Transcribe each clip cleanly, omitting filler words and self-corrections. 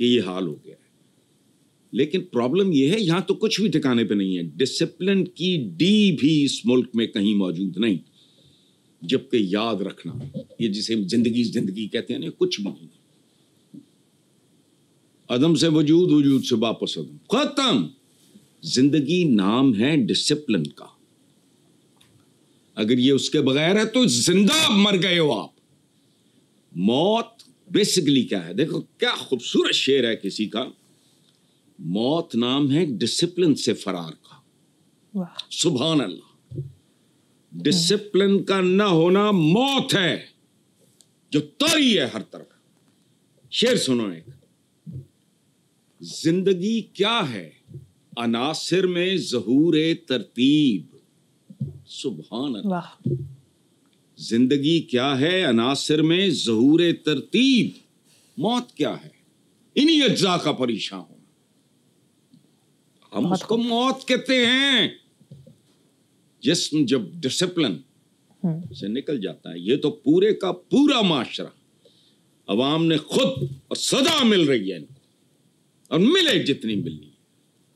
کہ یہ حال ہو گیا ہے. لیکن پرابلم یہ ہے یہاں تو کچھ بھی ٹھکانے پہ نہیں ہے. ڈسپلن کی ڈی بھی اس ملک میں کہیں موجود نہیں. جبکہ یاد رکھنا یہ جسے زندگی کہتے ہیں نا, کچھ بھی نہیں. عدم سے وجود, وجود سے واپس عدم, ختم. زندگی نام ہے ڈسپلن کا. اگر یہ اس کے بغیر ہے تو زندہ مر گئے ہو آپ. موت بیسیکلی کیا ہے؟ دیکھو کیا خوبصورت شعر ہے کسی کا. موت نام ہے ڈسپلن سے فرار کا. سبحان اللہ. ڈسپلن کا نہ ہونا موت ہے جو طاری ہے ہر طرف. شعر سنو ایک. زندگی کیا ہے؟ عناصر میں ظہور ترتیب. سبحان اللہ. زندگی کیا ہے؟ عناصر میں ظہور ترتیب. موت کیا ہے؟ انہی اجزاء کا پریشان ہونا. ہم اس کو موت کہتے ہیں. جسم جب ڈسپلن سے نکل جاتا ہے, یہ تو پورے کا پورا معاشرہ, عوام نے خود, اور سزا مل رہی ہے ان کو, اور ملے جتنی ملنی ہے.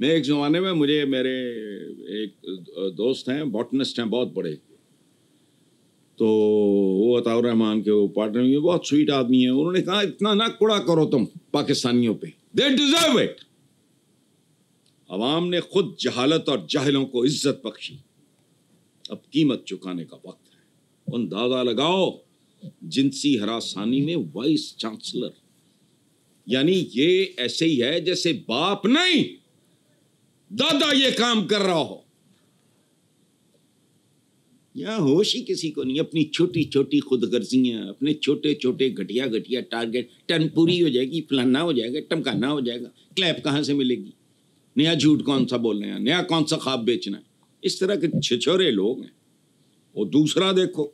میں ایک زمانے میں مجھے میرے ایک دوست ہیں, باٹنسٹ ہیں بہت بڑے, تو وہ عطاء الرحمان کے وہ پارٹنر میں بہت سویٹ آدمی ہیں. انہوں نے کہا اتنا نہ کوڑا کرو تم پاکستانیوں پہ, دے ڈیزرو اٹ. عوام نے خود جہالت اور جاہلوں کو عزت بخشی. اب قیمت چکانے کا وقت ہے. اندازہ لگاؤ جنسی ہراسانی میں وائس چانسلر, یعنی یہ ایسے ہی ہے جیسے باپ نہیں دادا یہ کام کر رہا ہو. یہاں ہوش ہی کسی کو نہیں. اپنی چھوٹی چھوٹی خود غرضیاں, اپنے چھوٹے چھوٹے گھٹیا گھٹیا ٹارگیٹ. ٹرن پوری ہو جائے گی, فلانا ہو جائے گا, ٹمکانا ہو جائے گا, کلیپ کہاں سے ملے گی, نیا جھوٹ کون سا بولنا ہے, نیا کون سا خواب بیچنا ہے. اس طرح کے چھچورے لوگ ہیں. وہ دوسرا دیکھو,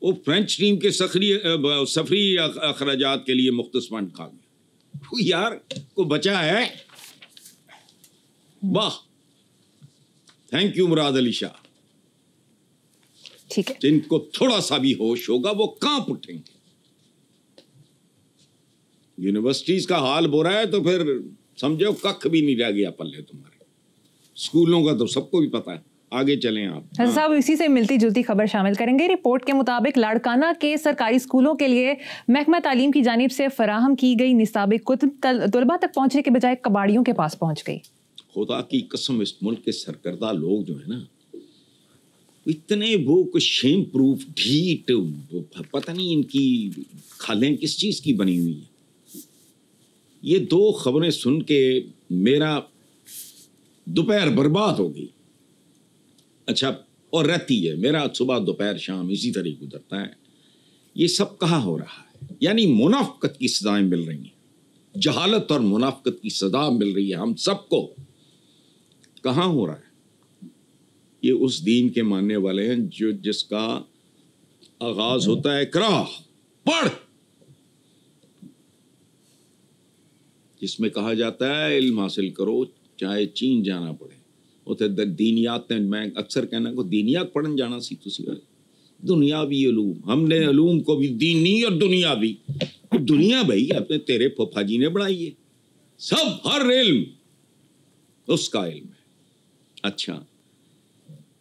وہ فرینچ ٹیم کے سفری اخراجات کے لیے مختص فنڈ کھا گیا. وہ یار کو بچا ہے. واہ, تھینک یو مراد علی شاہ. ٹھیک ہے, جن کو تھوڑا سا بھی ہوش ہوگا وہ کانپ اٹھیں گے. یونیورسٹیز کا حال برا ہے تو پھر سمجھو ککھ بھی نہیں رہ گیا پلے تمہارے. اسکولوں کا تو سب کو بھی پتا ہے. آگے چلیں آپ. حسن صاحب اسی سے ملتی جلتی خبر شامل کریں گے. رپورٹ کے مطابق لاڑکانہ کے سرکاری اسکولوں کے لیے محکمہ تعلیم کی جانب سے فراہم کی گئی نصاب کتب طلبہ تک پہنچنے کے بجائے کباڑیوں کے پاس پہنچ گئی. خدا کی قسم اس ملک کے سرکردہ لوگ جو ہیں نا, اتنے وہ کچھ شیم پروف ڈھیٹ, پتہ نہیں ان کی کھالیں کس چیز کی بنی ہوئی ہیں. یہ دو خبریں سن کے میرا دوپہر برباد ہو گئی. اچھا, اور رہتی ہے میرا صبح دوپہر شام اسی طرح گزرتا ہے. یہ سب کہاں ہو رہا ہے؟ یعنی منافقت کی سزائیں مل رہی ہیں, جہالت اور منافقت کی سزا مل رہی ہے ہم سب کو. کہاں ہو رہا ہے؟ یہ اس دین کے ماننے والے ہیں جو جس کا آغاز ہوتا ہے اقرا, پڑھ, جس میں کہا جاتا ہے علم حاصل کرو چاہے چین جانا پڑے. دینیات میں اکثر کہنا کو دینیات پڑھن جانا سی تسی دنیاوی علوم. ہم نے علوم کو بھی دینی اور دنیاوی. دنیا بھائی اپنے تیرے پھپھا جی نے بڑھائی ہے. سب ہر علم اس کا علم ہے. اچھا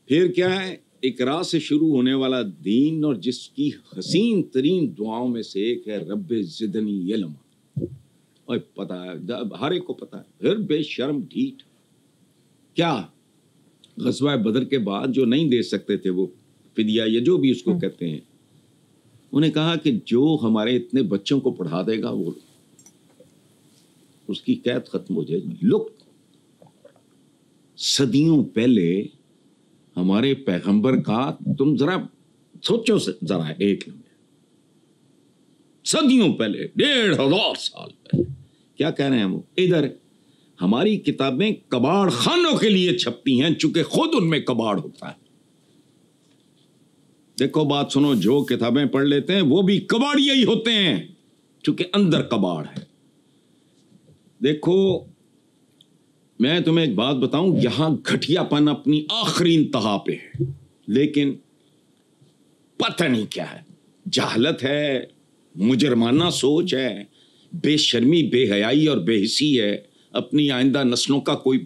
پھر کیا ہے؟ اقرا سے شروع ہونے والا دین, اور جس کی حسین ترین دعاؤں میں سے ایک ہے رب زدنی علم. اور پتا ہے ہر ایک کو پتا ہے. پھر بے شرم ڈھیٹ کیا غزوہ بدر کے بعد جو نہیں دے سکتے تھے وہ فدیہ یا جو بھی اس کو کہتے ہیں, انہیں کہا کہ جو ہمارے اتنے بچوں کو پڑھا دے گا وہ اس کی قید ختم ہو جائے گی. لک, صدیوں پہلے ہمارے پیغمبر کا, تم ذرا سوچو ذرا ایک لمحے, صدیوں پہلے 1500 سال پہلے کیا کہہ رہے ہیں وہ. ادھر ہماری کتابیں کباڑ خانوں کے لیے چھپتی ہیں چونکہ خود ان میں کباڑ ہوتا ہے. دیکھو بات سنو, جو کتابیں پڑھ لیتے ہیں وہ بھی کباڑی ہی ہوتے ہیں چونکہ اندر کباڑ ہے. دیکھو میں تمہیں ایک بات بتاؤں, یہاں گھٹیا پن اپنی آخری انتہا پہ ہے, لیکن پتہ نہیں کیا ہے, جہالت ہے, مجرمانہ سوچ ہے, بے شرمی، بے حیائی اور بے حسی ہے. اپنی آئندہ نسلوں کا کوئی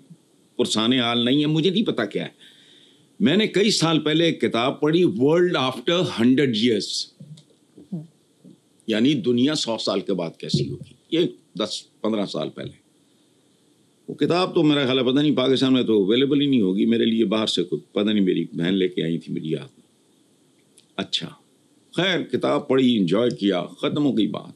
پرسان حال نہیں ہے. مجھے نہیں پتا کیا ہے. میں نے کئی سال پہلے ایک کتاب پڑھی، ورلڈ آفٹر 100 years، یعنی دنیا 100 سال کے بعد کیسی ہوگی. یہ 10-15 سال پہلے. وہ کتاب تو میرا خیال ہے پتہ نہیں پاکستان میں تو اویلیبل ہی نہیں ہوگی. میرے لیے باہر سے کوئی پتہ نہیں، میری بہن لے کے آئی تھی میری یاد میں. اچھا خیر کتاب پڑھی، انجوائے کیا، ختم ہو گئی بات.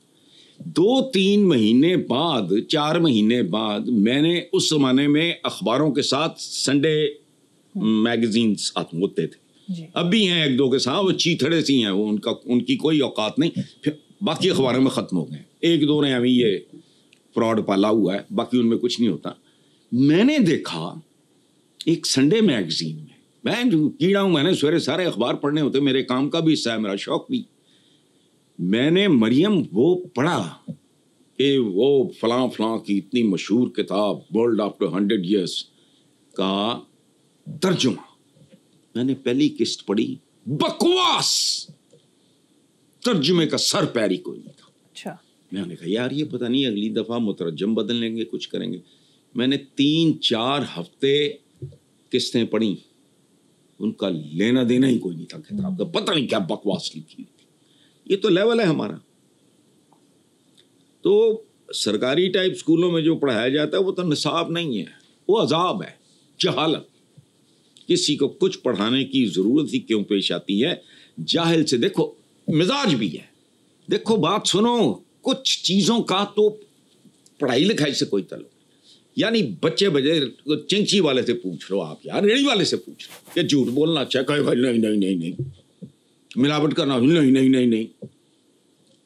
2-3 مہینے بعد، 4 مہینے بعد میں نے، اس زمانے میں اخباروں کے ساتھ سنڈے میگزینس ہوتے تھے، اب بھی ہیں 1-2 کے ساتھ، وہ چیتھڑے سی ہیں، وہ ان کی کوئی اوقات نہیں. پھر باقی اخباروں میں ختم ہو گئے. 1-2 نے ابھی یہ فراڈ پالا ہوا ہے، باقی ان میں کچھ نہیں ہوتا. میں نے دیکھا ایک سنڈے میگزین میں جو کیڑا ہوں، میں نے سویرے سارے اخبار پڑھنے ہوتے، میرے کام کا بھی حصہ ہے، میرا شوق بھی. میں نے مریم وہ پڑھا کہ وہ فلاں فلاں کی اتنی مشہور کتاب ورلڈ آفٹر 100 years کا ترجمہ. میں نے پہلی قسط پڑھی، بکواس، ترجمے کا سر پیری کوئی نہیں تھا. اچھا. میں نے کہا یار یہ پتہ نہیں اگلی دفعہ مترجم بدل لیں گے، کچھ کریں گے. میں نے 3-4 ہفتے قسطیں پڑھی، ان کا لینا دینا ہی کوئی نہیں تھا کتاب کا. پتہ نہیں کیا بکواس لکھی تھی. یہ تو لیول ہے ہمارا. تو سرکاری ٹائپ اسکولوں میں جو پڑھایا جاتا ہے وہ تو نصاب نہیں ہے، وہ عذاب ہے، جہالت. کسی کو کچھ پڑھانے کی ضرورت ہی کیوں پیش آتی ہے؟ جاہل سے دیکھو مزاج بھی ہے. دیکھو بات سنو، کچھ چیزوں کا تو پڑھائی لکھائی سے کوئی تعلق، یعنی بچے چنچی والے سے پوچھ لو آپ، یار ریڑھی والے سے پوچھ لو کہ جھوٹ بولنا اچھا ہے، کہے بھائی نہیں نہیں نہیں نہیں، ملاوٹ کرنا نہیں نہیں نہیں نہیں.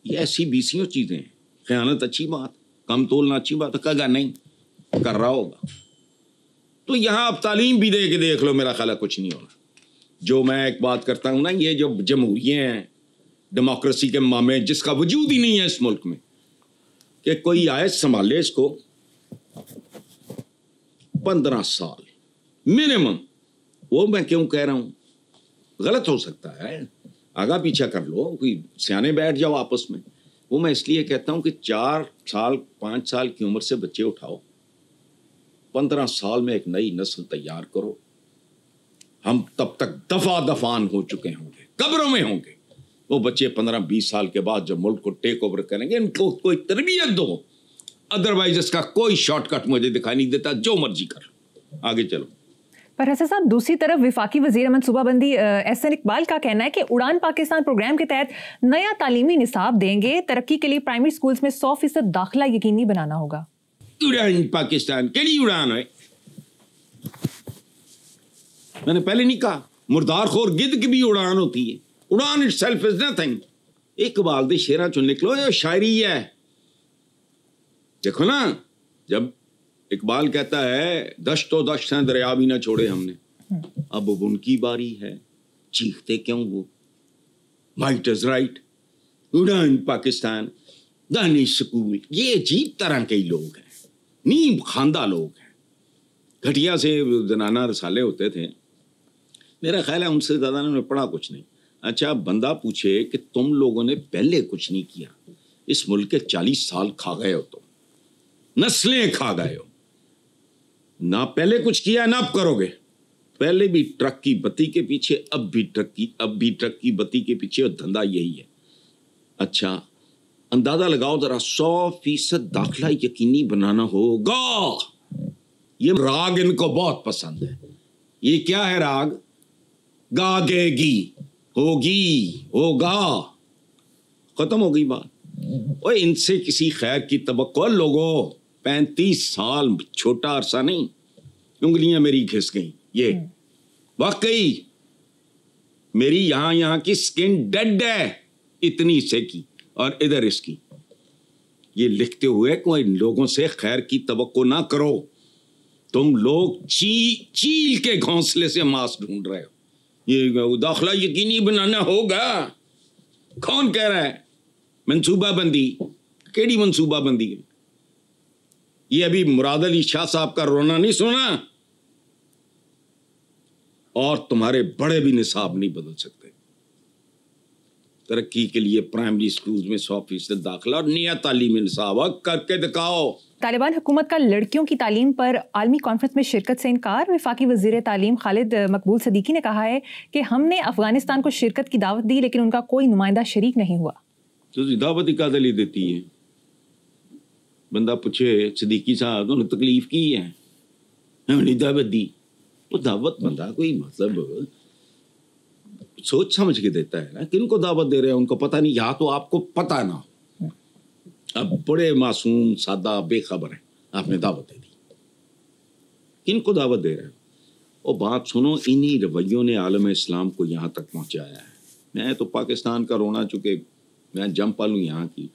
یہ ایسی بیسیوں چیزیں ہیں. خیانت اچھی بات، کم تولنا اچھی بات، کہا نہیں کر رہا ہوگا. تو یہاں اب تعلیم بھی دے کے دیکھ لو، میرا خیال ہے کچھ نہیں ہونا. جو میں ایک بات کرتا ہوں نا، یہ جو جمہوریے ہیں، ڈیموکریسی کے معاملے جس کا وجود ہی نہیں ہے اس ملک میں، کہ کوئی آئے سنبھالے اس کو 15 سال منیمم. وہ میں کیوں کہہ رہا ہوں، غلط ہو سکتا ہے، آگا پیچھا کر لو، کوئی سیانے بیٹھ جاؤ آپس میں. وہ میں اس لیے کہتا ہوں کہ 4 سال 5 سال کی عمر سے بچے اٹھاؤ، 15 سال میں ایک نئی نسل تیار کرو. ہم تب تک دفعان ہو چکے ہوں گے، قبروں میں ہوں گے. وہ بچے 15-20 سال کے بعد جب ملک کو ٹیک اوور کریں گے، ان کو کوئی تربیت دو. ادروائز اس کا کوئی شارٹ کٹ مجھے دکھائی نہیں دیتا. جو مرضی کر آگے چلو. پر حسن صاحب، دوسری طرف وفاقی وزیر منصوبہ بندی احسن اقبال کا کہنا ہے کہ اڑان پاکستان پروگرام کے تحت نیا تعلیمی نصاب دیں گے. ترقی کے لیے پرائمری سکولز میں 100% داخلہ یقینی بنانا ہوگا. اڑان پاکستان کیڑی اڑان ہے؟ میں نے پہلے نہیں کہا مردار خور گدھ کی بھی اڑان ہوتی ہے. اڑان itself is nothing. Iqbal دے شیراں چوں نکلو، یہ شاعری ہے. دیکھو نا، جب اقبال کہتا ہے دشت و دشت ہیں دریا بھی نہ چھوڑے ہم نے، اب ان کی باری ہے، چیختے کیوں وہ؟ Might is right, Udaan Pakistan, Danish school. یہ عجیب طرح کے لوگ ہیں، نیم خواندہ لوگ ہیں. گھٹیا سے زنانہ رسالے ہوتے تھے، میرا خیال ہے ان سے زیادہ انہوں نے پڑھا کچھ نہیں. اچھا بندہ پوچھے کہ تم لوگوں نے پہلے کچھ نہیں کیا، اس ملک کے 40 سال کھا گئے ہو، تم نسلیں کھا گئے ہو، نہ پہلے کچھ کیا نہ اب کرو گے. پہلے بھی ٹرک کی بتی کے پیچھے، اب بھی ٹرک کی بتی کے پیچھے، اور دھندا یہی ہے. اچھا اندازہ لگاؤ ذرا، 100% داخلہ یقینی بنانا ہوگا. یہ راگ ان کو بہت پسند ہے. یہ کیا ہے راگ؟ گا گے گی، ہوگی، ہوگا، ختم ہو گئی بات. اور ان سے کسی خیر کی توقع لوگوں، 35 سال چھوٹا عرصہ نہیں. انگلیاں میری گھس گئیں. یہ واقعی میری یہاں کی سکن ڈیڈ ہے، اتنی سے کی اور ادھر اس کی. یہ لکھتے ہوئے کوئی لوگوں سے خیر کی توقع نہ کرو. تم لوگ چیل کے گھونسلے سے ماس ڈھونڈ رہے ہو. یہ داخلہ یقینی بنانا ہوگا، کون کہہ رہا ہے؟ منصوبہ بندی. کیڑی منصوبہ بندی؟ یہ ابھی مراد علی شاہ صاحب کا رونا نہیں سنا؟ اور تمہارے بڑے بھی نصاب نہیں بدل سکتے. ترقی کے لیے پرائمری اسکولز میں 100% داخلہ اور نیا تعلیمی نصاب کر کے دکھاؤ. طالبان حکومت کا لڑکیوں کی تعلیم پر عالمی کانفرنس میں شرکت سے انکار. وفاقی وزیر تعلیم خالد مقبول صدیقی نے کہا ہے کہ ہم نے افغانستان کو شرکت کی دعوت دی لیکن ان کا کوئی نمائندہ شریک نہیں ہوا. تو دعوت ہی کہاں دلی دیتی ہے؟ بندہ پوچھے صدیقی صاحب انہوں نے تکلیف کی ہے, انہوں نے دعوت دی. وہ دعوت بندہ کوئی مطلب سوچ سمجھ کے دیتا ہے نا. کن کو دعوت دے رہے ہیں ان کو پتہ نہیں, یا تو آپ کو پتہ نہ ہو. اب بڑے معصوم سادہ بے خبر ہیں, آپ نے دعوت دے دی. کن کو دعوت دے رہے ہیں؟ اور بات سنو, انہی رویوں نے عالم اسلام کو یہاں تک پہنچایا ہے. میں تو پاکستان کا رونا, چونکہ میں جم پالوں یہاں کی,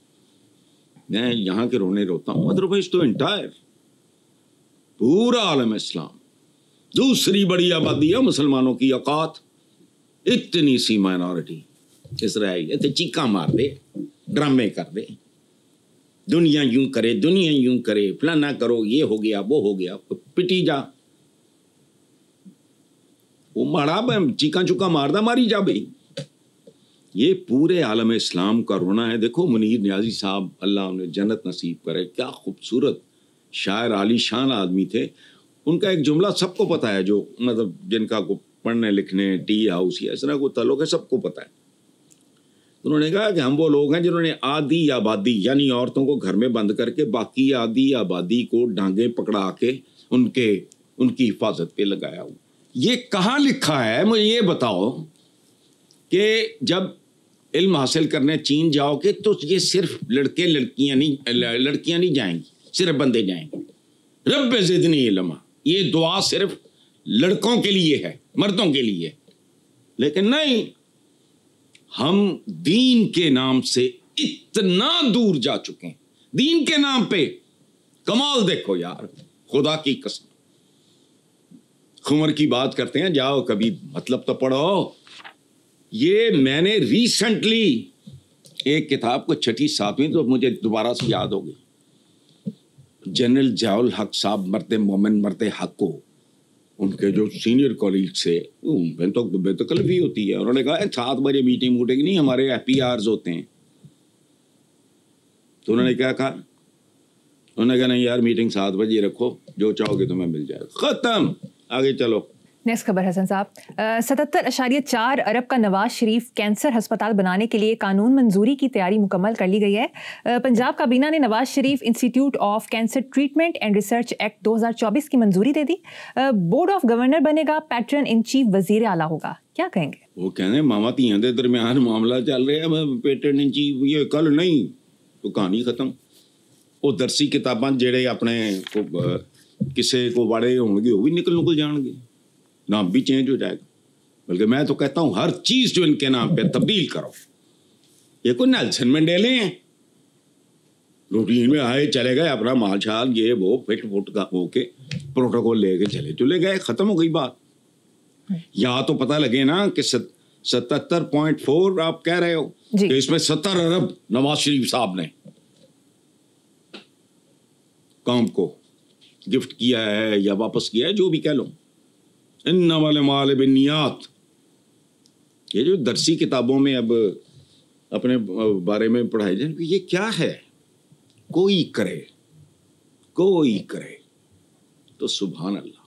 میں یہاں کے رونے روتا ہوں. ادروائز تو انٹائر پورا عالم اسلام, دوسری بڑی آبادی ہے مسلمانوں کی اوقات, اتنی سی مائنورٹی اسرائیل تو چیخاں مار دے, ڈرامے کر دے, دنیا یوں کرے دنیا یوں کرے, فلانا کرو, یہ ہو گیا وہ ہو گیا, پٹی جا. وہ ماڑا چیخاں چکا ماردہ ماری جا بھائی. یہ پورے عالم اسلام کا رونا ہے. دیکھو منیر نیازی صاحب, اللہ انہیں جنت نصیب کرے, کیا خوبصورت شاعر, عالی شان آدمی تھے. ان کا ایک جملہ سب کو پتہ ہے, جو مطلب جن کا کو پڑھنے لکھنے ٹی ہاؤس یا اس طرح کو تعلق ہے, سب کو پتہ ہے. انہوں نے کہا کہ ہم وہ لوگ ہیں جنہوں نے آدھی آبادی یعنی عورتوں کو گھر میں بند کر کے باقی آدھی آبادی کو ڈانگیں پکڑا کے ان کی حفاظت پہ لگایا ہوا. یہ کہاں لکھا ہے مجھے یہ بتاؤ کہ جب علم حاصل کرنے چین جاؤ گے تو یہ صرف لڑکیاں نہیں جائیں گی, صرف بندے جائیں گے. رب زدنی علما, یہ دعا صرف لڑکوں کے لیے ہے, مردوں کے لیے. لیکن نہیں, ہم دین کے نام سے اتنا دور جا چکے ہیں. دین کے نام پہ کمال دیکھو یار, خدا کی قسم. خمر کی بات کرتے ہیں, جاؤ کبھی مطلب تو پڑھو. یہ میں نے ریسنٹلی ایک کتاب کو 6ٹھی 7ویں تو مجھے دوبارہ سے یاد ہو گئی. جنرل ضیاء الحق صاحب مرتے مومن مرتے حق کو, ان کے جو سینئر کولیگ سے ان پہ تو بے تکلفی ہوتی ہے. انہوں نے کہا 7 بجے میٹنگ موٹنگ نہیں, ہمارے FPRs ہوتے ہیں. تو انہوں نے کیا کہا, انہوں نے کہا نہیں یار میٹنگ 7 بجے رکھو, جو چاہو گے تمہیں مل جائے گا, ختم. آگے چلو. نیکسٹ خبر حسن صاحب, 77.4 ارب کا نواز شریف کینسر ہسپتال بنانے کے لیے قانون منظوری کی تیاری مکمل کر لی گئی ہے. پنجاب کابینہ نے Nawaz Sharif institute of cancer treatment and research act 2024 کی منظوری دے دی. بورڈ آف گورنر بنے گا, پیٹرن ان چیف وزیر اعلیٰ ہوگا. کیا کہیں گے؟ وہ کہنے ماما تیاں دے درمیان معاملہ چل رہا ہے, پیٹرن ان چیف یہ کل نہیں تو کہانی ختم. وہ درسی کتاباں جڑے اپنے کسے کو بڑے ہوں گے وہ بھی نکل جان گے, نام بھی چینج ہو جائے گا. بلکہ میں تو کہتا ہوں ہر چیز جو ان کے نام پہ تبدیل کرو. یہ کوئی نیلسن منڈیلے ہیں, روٹین میں آئے چلے گئے, اپنا مال شال یہ وہ فٹ فٹ ہو کے پروٹوکول لے کے چلے گئے, ختم ہو گئی بات. یا تو پتہ لگے نا کہ 77.4 آپ کہہ رہے ہو کہ اس میں 70 ارب نواز شریف صاحب نے کام کو گفٹ کیا ہے یا واپس کیا ہے, جو بھی کہہ لو. انما الاعمال بالنیات, یہ جو درسی کتابوں میں اب اپنے بارے میں پڑھائی جائے, یہ کیا ہے؟ کوئی کرے تو سبحان اللہ,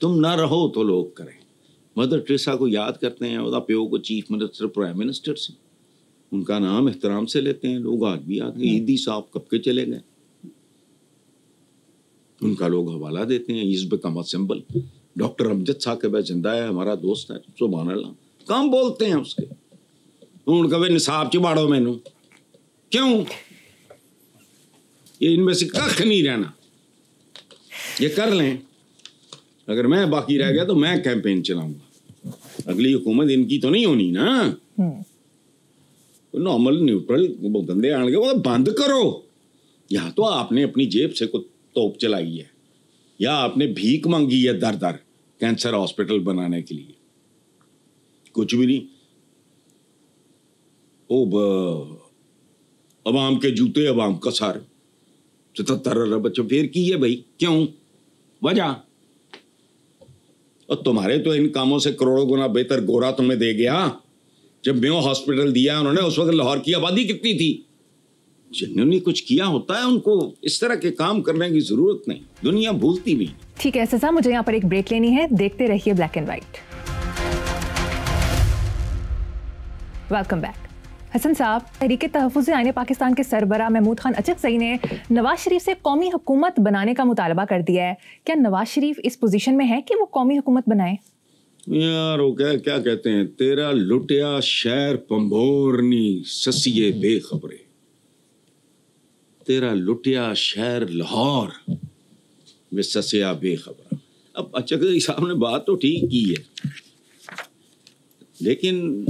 تم نہ رہو تو لوگ کریں. مدر ٹریسا کو یاد کرتے ہیں, ادا پیو کو چیف منسٹر پرائم منسٹر سے, ان کا نام احترام سے لیتے ہیں لوگ. آج بھی آتے ہیں. عیدی صاحب کب کے چلے گئے, ان کا لوگ حوالہ دیتے ہیں. Is become a symbol. Doctor Amjad صاحب زندہ ہے, ہمارا دوست ہے, سبحان اللہ, کام بولتے ہیں اس کے. ان کا نصاب چباڑو مینو کیوں, یہ ان میں سے کخ نہیں رہنا, یہ کر لیں. اگر میں باقی رہ گیا تو میں کیمپین چلاؤں گا. اگلی حکومت ان کی تو نہیں ہونی نا. نارمل نیوٹرل دندے آن گے وہ بند کرو. یا تو آپ نے اپنی جیب سے توپ چلائی ہے, یا آپ نے بھیک مانگی ہے در در کینسر ہاسپٹل بنانے کے لیے. کچھ بھی نہیں. عوام کے جوتے عوام کا سر. 77 ارب بچوں پھر کی ہے بھائی, کیوں وجہ؟ اور تمہارے تو ان کاموں سے کروڑوں گنا بہتر گورا تمہیں دے گیا. جب میو ہاسپٹل دیا انہوں نے اس وقت لاہور کی آبادی کتنی تھی؟ جنہوں نے کچھ کیا ہوتا ہے ان کو اس طرح کے کام کرنے کی ضرورت نہیں، دنیا بھولتی بھی. ٹھیک ہے حسن صاحب، مجھے یہاں پر ایک بریک لینی ہے، دیکھتے رہیے black and white. Welcome back. Hasan صاحب، تحریک تحفظ آئین پاکستان کے سربراہ محمود خان اچکزئی نے نواز شریف سے قومی حکومت بنانے کا مطالبہ کر دیا ہے. کیا نواز شریف اس پوزیشن میں ہے کہ وہ قومی حکومت بنائیں؟ یار وہ کیا کہتے ہیں، تیرا لٹیا شہر پمبورنی سسیے بے خبرے، تیرا لٹیا شہر لاہور میں سسیا بے خبر. اب اچکزئی صاحب نے بات تو ٹھیک کی ہے، لیکن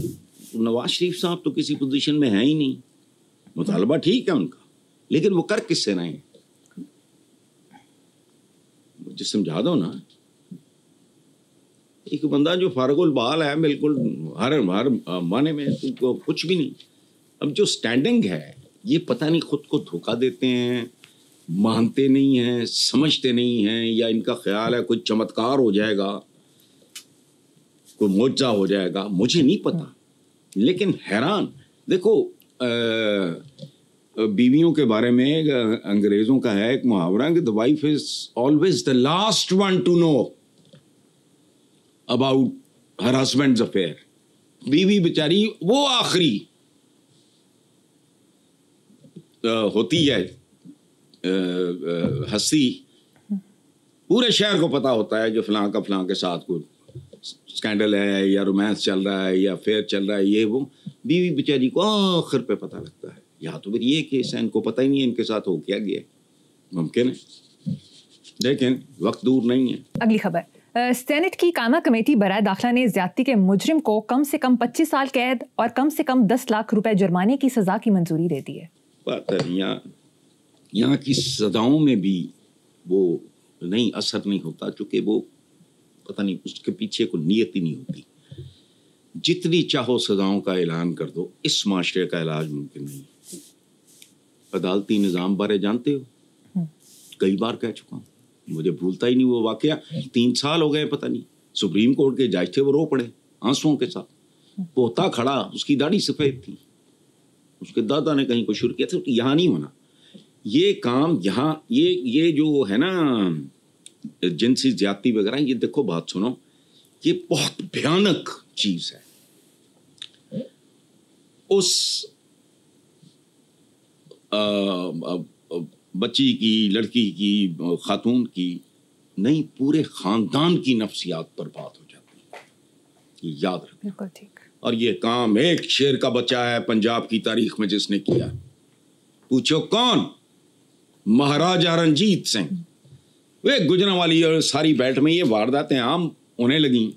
نواز شریف صاحب تو کسی پوزیشن میں ہے ہی نہیں. مطالبہ ٹھیک ہے ان کا، لیکن وہ کر کس سے رہے ہیں؟ مجھے سمجھا دو نا. ایک بندہ جو فارغ البال ہے بالکل ہر معنی میں، تم کو کچھ بھی نہیں. اب جو سٹینڈنگ ہے یہ پتہ نہیں خود کو دھوکہ دیتے ہیں، مانتے نہیں ہیں، سمجھتے نہیں ہیں، یا ان کا خیال ہے کوئی چمتکار ہو جائے گا، کوئی معجزہ ہو جائے گا، مجھے نہیں پتا. لیکن حیران دیکھو، بیویوں کے بارے میں انگریزوں کا ہے ایک محاورہ کہ the wife is always the last one to know about her husband's affair. بیوی بیچاری وہ آخری ہوتی ہے ہستی، پورے شہر کو پتا ہوتا ہے جو فلاں کا فلاں کے ساتھ کوئی سکینڈل ہے یا رومانس چل رہا ہے یا افیئر چل رہا ہے، یہ وہ بیوی بیچاری کو آخر پہ پتہ لگتا ہے. یا تو پھر یہ کیس ہے ان کو پتہ ہی نہیں ہے ان کے ساتھ ہو کیا گیا ہے، ممکن ہے، لیکن وقت دور نہیں ہے. اگلی خبر، سینٹ کی قائمہ کمیٹی برائے داخلہ نے زیادتی کے مجرم کو کم سے کم 25 سال قید اور کم سے کم 10 لاکھ روپے جرمانے کی سزا کی منظوری دے دی ہے. بات ہے یہاں کی سزاؤں میں بھی وہ نہیں اثر نہیں ہوتا، چونکہ وہ پتہ نہیں اس کے پیچھے کوئی نیت ہی نہیں ہوتی. جتنی چاہو سزاؤں کا اعلان کر دو، اس معاشرے کا علاج ممکن نہیں. عدالتی نظام بارے جانتے ہو، کئی بار کہہ چکا ہوں، مجھے بھولتا ہی نہیں وہ واقعہ. 3 سال ہو گئے پتہ نہیں، سپریم کورٹ کے جج تھے، وہ رو پڑے آنسوؤں کے ساتھ. پوتا کھڑا، اس کی داڑھی سفید تھی، اس کے دادا نے کہیں کو شروع کیا تھا. یہاں نہیں ہونا یہ کام. یہاں یہ جو ہے نا جنسی زیادتی وغیرہ، یہ دیکھو بات سنو، یہ بہت بھیانک چیز ہے. اس بچی کی، لڑکی کی، خاتون کی نہیں، پورے خاندان کی نفسیات برباد ہو جاتی ہے، یہ یاد رکھو. بالکل ٹھیک. اور یہ کام ایک شیر کا بچہ ہے پنجاب کی تاریخ میں جس نے کیا. پوچھو کون؟ مہاراجہ رنجیت سنگھ. وہ گجرانوالی اور ساری بیلٹ میں یہ وارداتیں عام ہونے لگیں.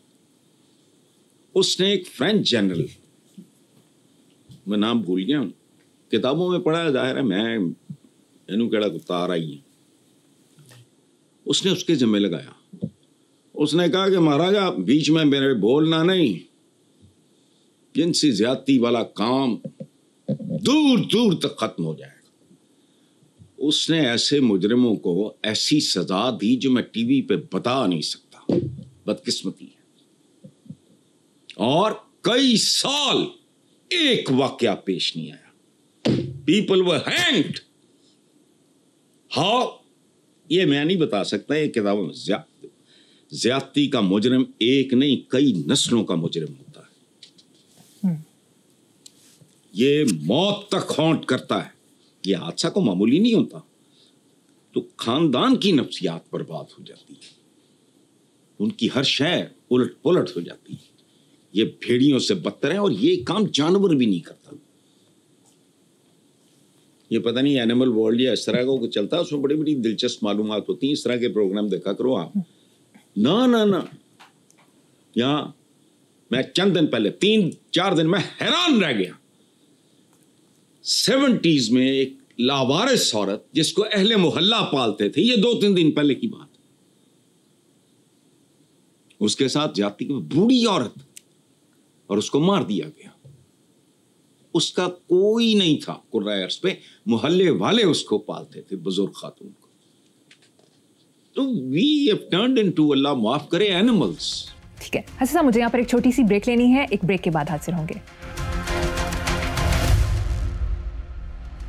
اس نے ایک فرینچ جنرل، میں نام بھول گیا ہوں، کتابوں میں پڑھا ہے، ظاہر ہے میں اینو کیڑا کتا آ رہی ہے، اس نے اس کے ذمہ لگایا. اس نے کہا کہ مہاراجہ بیچ میں میرے بولنا نہیں، جنسی زیادتی والا کام دور دور تک ختم ہو جائے گا. اس نے ایسے مجرموں کو ایسی سزا دی جو میں ٹی وی پہ بتا نہیں سکتا. بدقسمتی ہے. اور کئی سال ایک واقعہ پیش نہیں آیا. People were hanged. ہاؤ یہ میں نہیں بتا سکتا. یہ کتابوں میں زیادتی کا مجرم ایک نہیں کئی نسلوں کا مجرم ہوتا ہے. یہ موت تک ہانٹ کرتا ہے. یہ حادثہ کو معمولی نہیں ہوتا تو خاندان کی نفسیات برباد ہو جاتی ہے، ان کی ہر شے الٹ پلٹ ہو جاتی ہے. یہ بھیڑیوں سے بدتر ہے اور یہ کام جانور بھی نہیں کرتا. یہ پتہ نہیں اینیمل ورلڈ یا اس طرح کا کچھ چلتا ہے، اس میں بڑی بڑی دلچسپ معلومات ہوتی ہیں. اس طرح کے پروگرام دیکھا کرو آپ. نہ یہاں میں چند دن پہلے 3-4 دن میں حیران رہ گیا. 70s میں ایک لاوارث عورت جس کو اہل محلہ پالتے تھے، یہ 2-3 دن پہلے کی بات، اس کے ساتھ جاتی بوڑھی عورت اور اس کو مار دیا گیا. اس کا کوئی نہیں تھا قرۂ ارض پہ، محلے والے اس کو پالتے تھے، بزرگ خاتون کو. تو we have turned into اللہ معاف کرے animals. ٹھیک ہے حسن صاحب، مجھے یہاں پر ایک چھوٹی سی بریک لینی ہے، ایک بریک کے بعد حاضر ہوں گے.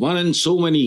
1 in so many